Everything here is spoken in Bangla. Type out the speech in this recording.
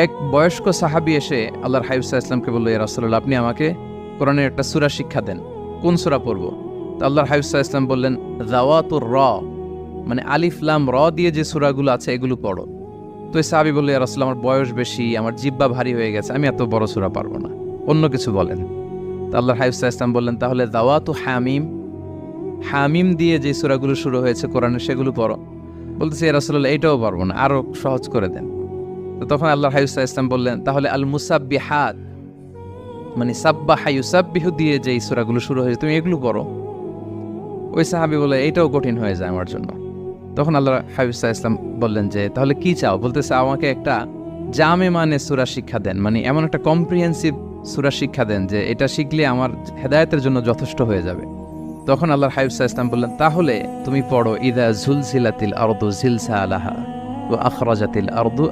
এক বয়স্ক সাহাবী এসে আল্লাহর হাবিব সাল্লাল্লাহু আলাইহি ওয়াসাল্লামকে বলল, ইয়া রাসূলুল্লাহ, আপনি আমাকে কোরআনের একটা সূরা শিক্ষা দেন, কোন সূরা পড়ব? তো আল্লাহর হাবিব সাল্লাল্লাহু আলাইহি ওয়াসাল্লাম বললেন, যাওয়াতুর র, মানে আলিফ লাম র দিয়ে যে সূরাগুলো আছে এগুলো পড়ো। তো এই সাহাবী বলল, ইয়া রাসূলুল্লাহ, আমার বয়স বেশি, আমার জিহ্বা ভারী হয়ে গেছে, আমি এত বড় সূরা পারবো না, অন্য কিছু বলেন। তো আল্লাহর হাবিব সাল্লাল্লাহু আলাইহি ওয়াসাল্লাম বললেন, তাহলে যাওয়াতু হামিম, হামিম দিয়ে যে সূরাগুলো শুরু হয়েছে কোরআনে সেগুলো পড়ো। বলতেছে, ইয়া রাসূলুল্লাহ, এটাও পারবো না, আরো সহজ করে দেন। তো তখন আল্লাহর হাবিব সাল্লাল্লাহু আলাইহি ওয়াসাল্লাম বললেন, তাহলে আল মুসাব্বিহাত, মানে সাব্বাহা ইউসাব্বিহু দিয়ে যে সূরাগুলো শুরু হয়েছে তুমি এগুলো পড়ো। ওই সাহাবী বলে, এইটাও কঠিন হয়ে যায় আমার জন্য। তখন আল্লাহর হাবিব সাল্লাল্লাহু আলাইহি ওয়াসাল্লাম বললেন যে, তাহলে কি চাও? বলতেছে, আমাকে একটা জামে মানে সূরা শিক্ষা দেন, মানে এমন একটা কম্প্রিহেন্সিভ সূরা শিক্ষা দেন যে এটা শিখলে আমার হেদায়েতের জন্য যথেষ্ট হয়ে যাবে। তখন আল্লাহর হাবিব সাল্লাল্লাহু আলাইহি ওয়াসাল্লাম বললেন, তাহলে তুমি পড়ো, ইযা জুলজিলাতিল আরদু জিলজালাহা ওয়া আখরাজাতিল আরদু